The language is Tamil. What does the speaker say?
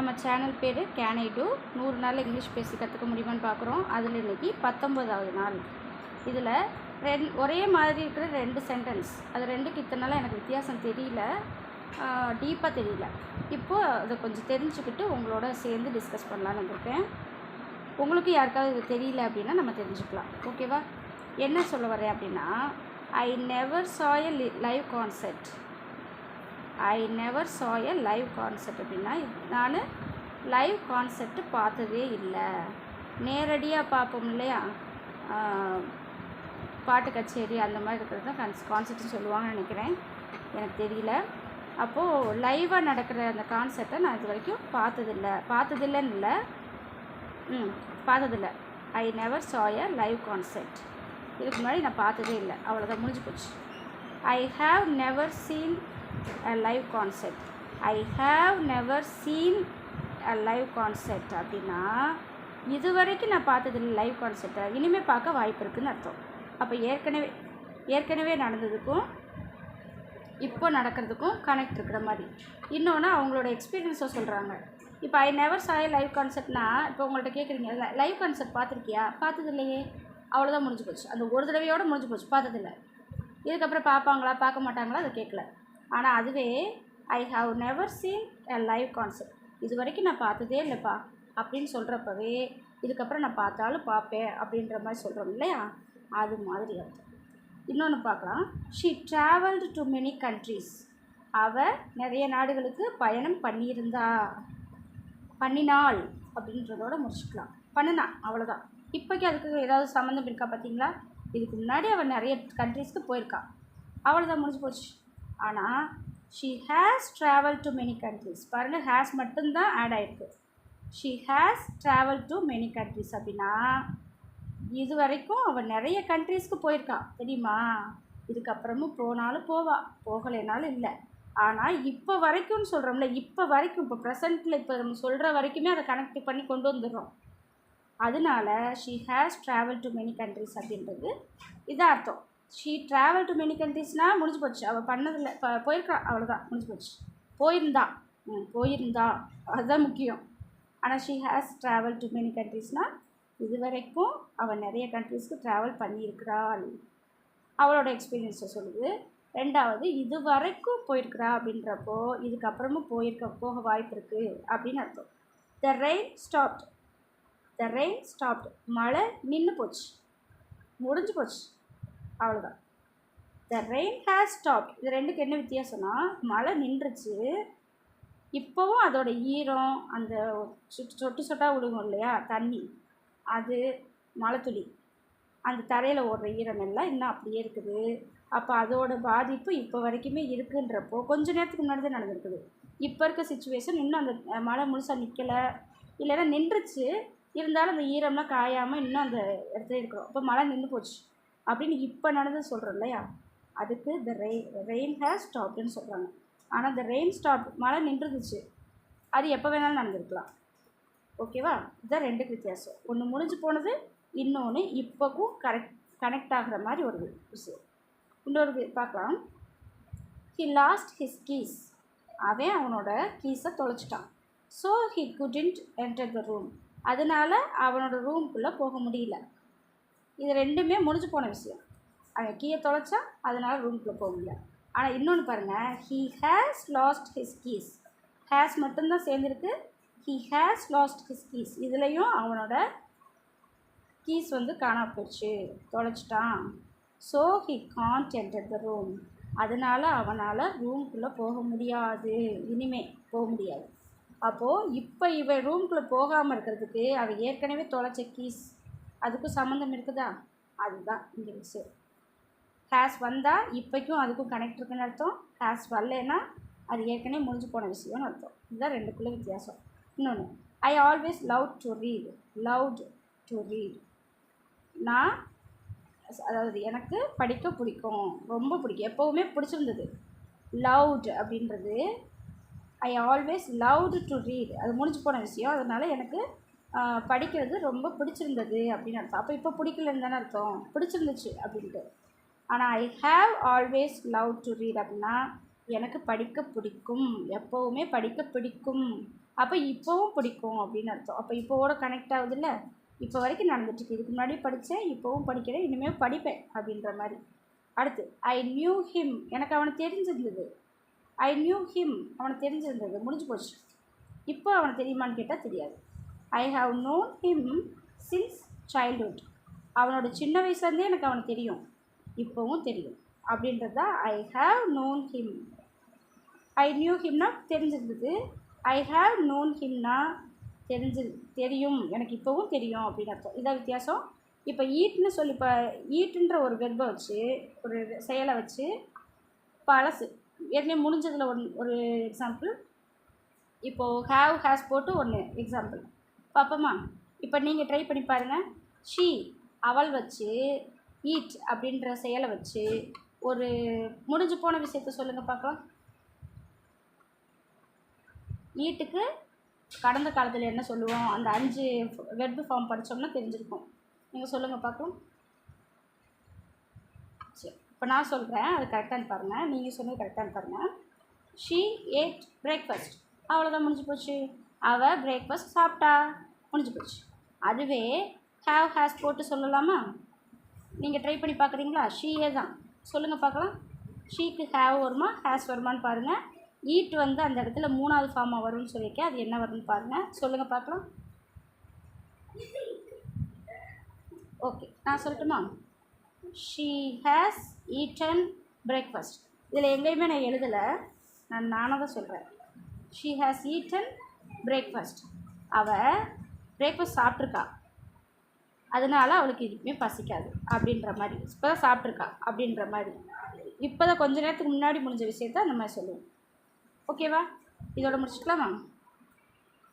நம்ம சேனல் பேர் கேன் ஐ டூ 100 நாள் இங்கிலீஷ் பேசி கற்றுக்க முடியுமான்னு பார்க்குறோம். அதில் இன்றைக்கி 19வது நாள். இதில் ஒரே மாதிரி இருக்கிற 2 சென்டென்ஸ், அது ரெண்டுக்கு இத்தனை நாளாக எனக்கு வித்தியாசம் தெரியல, டீப்பாக தெரியல. இப்போது அதை கொஞ்சம் தெரிஞ்சுக்கிட்டு உங்களோட சேர்ந்து டிஸ்கஸ் பண்ணலான்னு வந்திருக்கேன். உங்களுக்கு யாருக்காவது இது தெரியல அப்படின்னா நம்ம தெரிஞ்சுக்கலாம். ஓகேவா? என்ன சொல்ல வரேன் அப்படின்னா, ஐ never saw a live concert. I never saw a live concert அப்படின்னா, நான் லைவ் கான்சர்ட்டு பார்த்ததே இல்லை. நேரடியாக பார்ப்போம் இல்லையா, பாட்டு கச்சேரி அந்த மாதிரி இருக்கிறது தான் கான்சர்ட்னு சொல்லுவாங்கன்னு நினைக்கிறேன், எனக்கு தெரியல. அப்போது லைவாக நடக்கிற அந்த கான்சர்ட்டை நான் இது வரைக்கும் பார்த்ததில்லைன்னு இல்லை, பார்த்ததில்லை. ஐ never saw a live concert. இதுக்கு முன்னாடி நான் பார்த்ததே இல்லை, அவ்வளோதான், முடிஞ்சு போச்சு. I have never seen a live concert. I have never seen a live concert அப்படின்னா, இது வரைக்கும் நான் பார்த்ததில்லை லைவ் கான்சர்ட்டை, இனிமேல் பார்க்க வாய்ப்பு இருக்குதுன்னு அர்த்தம். அப்போ ஏற்கனவே நடந்ததுக்கும் இப்போ நடக்கிறதுக்கும் கனெக்ட் இருக்கிற மாதிரி. இன்னொன்று அவங்களோட எக்ஸ்பீரியன்ஸை சொல்கிறாங்க. இப்போ I never saw a live கான்சர்ட்னா, இப்போ உங்கள்கிட்ட கேட்குறீங்க லைவ் கான்சர்ட் பார்த்துருக்கியா? பார்த்ததில்லையே, அவ்வளோதான், முடிஞ்சு போச்சு. அந்த ஒரு தடவையோடு முடிஞ்சு போச்சு, பார்த்ததில்லை. இதுக்கப்புறம் பார்ப்பாங்களா பார்க்க மாட்டாங்களா அதை கேட்கல. ஆனால் அதுவே I have never seen a live concert, இது வரைக்கும் நான் பார்த்ததே இல்லைப்பா அப்படின்னு சொல்கிறப்பவே இதுக்கப்புறம் நான் பார்த்தாலும் பார்ப்பேன் அப்படின்ற மாதிரி சொல்கிறோம் இல்லையா, அது மாதிரி அர்த்தம். இன்னொன்று பார்க்கலாம். She travelled to many countries. அவள் நிறைய நாடுகளுக்கு பயணம் பண்ணினாள் அப்படின்றதோட முடிச்சுக்கலாம். பண்ணினா, அவ்வளோதான். இப்போக்கி அதுக்கு ஏதாவது சம்மந்தம் இருக்கா பார்த்தீங்களா? இதுக்கு முன்னாடி அவள் நிறைய கண்ட்ரீஸ்க்கு போயிருக்கா, அவ்வளோதான், முடிஞ்சு போச்சு. ஆனால் she has travel to many countries, பாருங்கள், ஹேஸ் மட்டும்தான் ஆட் ஆகிருக்கு. She has travel to many countries அப்படின்னா, இது வரைக்கும் அவள் நிறைய கண்ட்ரீஸ்க்கு போயிருக்கா, தெரியுமா? இதுக்கப்புறமும் போனாலும் போகலைனாலும் இல்லை. ஆனால் இப்போ வரைக்கும்னு சொல்கிறோம்ல, இப்போ வரைக்கும், இப்போ ப்ரெசண்ட்டில் இப்போ நம்ம சொல்கிற வரைக்குமே அதை கனெக்ட் பண்ணி கொண்டு வந்துடுறோம். அதனால she has travel to many countries அப்படின்றது இதான் அர்த்தம். ஷீ ட்ராவல் டு மெனி கண்ட்ரிஸ்னால் முடிஞ்சு போச்சு, அவள் பண்ணதில்லை, போயிருக்கா, அவ்வளோதான், முடிஞ்சு போச்சு. போயிருந்தா அதுதான் முக்கியம். ஆனால் she has travel to many கண்ட்ரிஸ்னால் இது வரைக்கும் அவள் நிறைய கண்ட்ரிஸ்க்கு ட்ராவல் பண்ணியிருக்கிறாள், அவளோட எக்ஸ்பீரியன்ஸை சொல்லுது. ரெண்டாவது, இது வரைக்கும் போயிருக்கிறா அப்படின்றப்போ இதுக்கப்புறமும் போக வாய்ப்பு இருக்குது அப்படின்னு அர்த்தம். த ரெயின் ஸ்டாப்ட், மழை நின்று போச்சு, முடிஞ்சு போச்சு, அவ்வளோதான். த ரெயின் ஹேஸ் ஸ்டாப்ட், இது ரெண்டுக்கு என்ன வித்தியாசம்னா, மழை நின்றுச்சு, இப்போவும் அதோட ஈரம், அந்த சொட்டு சொட்டாக விழுகும் இல்லையா தண்ணி, அது மழை துளி, அந்த தரையில் ஓடுற ஈரம் எல்லாம் இன்னும் அப்படியே இருக்குது. அப்போ அதோட பாதிப்பு இப்போ வரைக்குமே இருக்குன்றப்போ கொஞ்ச நேரத்துக்கு முன்னாடி தான் நடந்திருக்குது. இப்போ இருக்க சுச்சுவேஷன் இன்னும் அந்த மழை முழுசாக நிற்கலை, இல்லைன்னா நின்றுச்சு, இருந்தாலும் அந்த ஈரம்லாம் காயாமல் இன்னும் அந்த இடத்துல இருக்கிறோம். இப்போ மழை நின்று போச்சு அப்படின்னு இப்போ நடந்து சொல்கிறோம் இல்லையா, அதுக்கு த ரெயின் ஹேஸ் ஸ்டாப்டுன்னு சொல்கிறாங்க. ஆனால் த ரெயின் ஸ்டாப், மழை நின்றுச்சு, அது எப்போ வேணாலும் நடந்திருக்கலாம். ஓகேவா? இதுதான் ரெண்டுக்கு வித்தியாசம். ஒன்று முடிஞ்சு போனது, இன்னொன்று இப்போக்கும் கனெக்ட் ஆகிற மாதிரி ஒரு விஷயம். இன்னொரு பார்க்கலாம். ஹி லாஸ்ட் ஹிஸ் கீஸ், அவன் அவனோட கீஸை தொலைச்சிட்டான். So he couldn't enter the room, அதனால் அவனோட ரூம்குள்ளே போக முடியல. இது ரெண்டுமே முடிஞ்சு போன விஷயம். அவன் கீயை தொலைச்சா, அதனால் ரூம்குள்ளே போக முடியல. ஆனால் இன்னொன்று பாருங்கள், he has lost his keys, has மட்டும்தான் சேர்ந்துருக்கு. He has lost his keys, இதுலேயும் அவனோட கீஸ் காணாம போயிடுச்சு, தொலைச்சிட்டான். So he can't enter the room, அதனால் அவனால் ரூம்குள்ளே போக முடியாது, இனிமே போக முடியாது. அப்போது இப்போ இவன் ரூம்குள்ளே போகாமல் இருக்கிறதுக்கு அவன் ஏற்கனவே தொலைச்ச கீஸ், அதுக்கும் சம்மந்தம் இருக்குதா? அதுதான் இந்த விஷயம். ஹேஸ் வந்தால் இப்போக்கும் அதுக்கும் கனெக்ட் இருக்குன்னு அர்த்தம். ஹேஸ் வரலன்னா அது ஏற்கனவே முடிஞ்சு போன விஷயம்னு அர்த்தம். இதுதான் ரெண்டுக்குள்ளே வித்தியாசம். இன்னொன்று, I always love to read, நான், அதாவது எனக்கு படிக்க பிடிக்கும், ரொம்ப பிடிக்கும், எப்போவுமே பிடிச்சிருந்தது. லவ்ட் அப்படின்றது, I always loved to read, அது முடிஞ்சு போன விஷயம், அதனால் எனக்கு படிக்கிறது ரொம்ப பிடிச்சிருந்தது அப்படின்னு அர்த்தம். அப்போ இப்போ பிடிக்கலன்னு தானே அர்த்தம், பிடிச்சிருந்துச்சு அப்படின்ட்டு. ஆனால் I have always love to read அப்படின்னா எனக்கு படிக்க பிடிக்கும், எப்போவுமே படிக்க பிடிக்கும். அப்போ இப்போவும் பிடிக்கும் அப்படின்னு அர்த்தம். அப்போ இப்போவோட கனெக்ட் ஆகுதுல்ல, இப்போ வரைக்கும் நடந்துட்டுருக்கு. இதுக்கு முன்னாடி படித்தேன், இப்போவும் படிக்கிறேன், இனிமேல் படிப்பேன் அப்படின்ற மாதிரி. அடுத்து ஐ நியூ ஹிம், எனக்கு அவனை தெரிஞ்சிருந்தது. ஐ நியூ ஹிம், அவனை தெரிஞ்சிருந்தது, முடிஞ்சு போச்சு. இப்போ அவனை தெரியுமான்னு கேட்டால் தெரியாது. ஐ have known him since childhood, அவனோட சின்ன வயசுலேருந்தே எனக்கு அவனை தெரியும், இப்போவும் தெரியும் அப்படின்றது தான் I have known him. I knew ஹிம்னா தெரிஞ்சிருந்தது, ஐ ஹாவ் நோன் ஹிம்னா தெரியும், எனக்கு இப்போவும் தெரியும் அப்படின்னு அர்த்தம். இதான் வித்தியாசம். இப்போ ஈட்னு சொல்லி இப்போ ஈட்டுன்ற ஒரு வெர்பை வச்சு, ஒரு செயலை வச்சு பழசு ஏற்கனவே முடிஞ்சதில் ஒரு எக்ஸாம்பிள், இப்போது ஹேவ் ஹேஸ் போட்டு ஒன்று எக்ஸாம்பிள் பார்ப்போமா? இப்போ நீங்கள் ட்ரை பண்ணி பாருங்கள். ஷீ அவள் வச்சு ஈட் அப்படின்ற செயலை வச்சு ஒரு முடிஞ்சு போன விஷயத்த சொல்லுங்கள் பார்க்கலாம். ஈட்டுக்கு கடந்த காலத்தில் என்ன சொல்லுவோம், அந்த 5 வெர்பு ஃபார்ம் படித்தோம்னா தெரிஞ்சிருக்கும். நீங்கள் சொல்லுங்கள் பார்க்கலாம். சரி, இப்போ நான் சொல்கிறேன், அது கரெக்டானு பாருங்கள். நீங்கள் சொன்னது கரெக்டானு பாருங்கள். ஷீ ஏட் பிரேக்ஃபாஸ்ட், அவ்வளோதான், முடிஞ்சு போச்சு. அவள் பிரேக்ஃபாஸ்ட் சாப்பிட்டா, முடிஞ்சு போச்சு. அதுவே ஹேவ் ஹேஸ் போட்டு சொல்லலாமா? நீங்கள் ட்ரை பண்ணி பார்க்குறீங்களா? ஷீயே தான் சொல்லுங்கள் பார்க்கலாம். ஷீக்கு ஹேவ் வருமா ஹேஸ் வருமானு பாருங்கள். ஈட் வந்து அந்த இடத்துல 3வது ஃபார்மாக வரும்னு சொல்லியிருக்கேன், அது என்ன வரும்னு பாருங்கள், சொல்லுங்கள் பார்க்கலாம். ஓகே, நான் சொல்லட்டுமா? She has eaten breakfast. இதில் எங்கேயுமே நான் எழுதலை, நானாக தான் சொல்கிறேன். ஷீ ஹேஸ் ஈட்டன் பிரேக்ஃபாஸ்ட், அவள் பிரேக்ஃபாஸ்ட் சாப்பிட்ருக்கா, அதனால் அவளுக்கு இதுவுமே பசிக்காது அப்படின்ற மாதிரி. இப்போ தான் சாப்பிட்ருக்கா அப்படின்ற மாதிரி. இப்போ தான் கொஞ்ச நேரத்துக்கு முன்னாடி முடிஞ்ச விஷயத்த அந்த மாதிரி சொல்லுவோம். ஓகேவா? இதோட முடிச்சுக்கலாமா?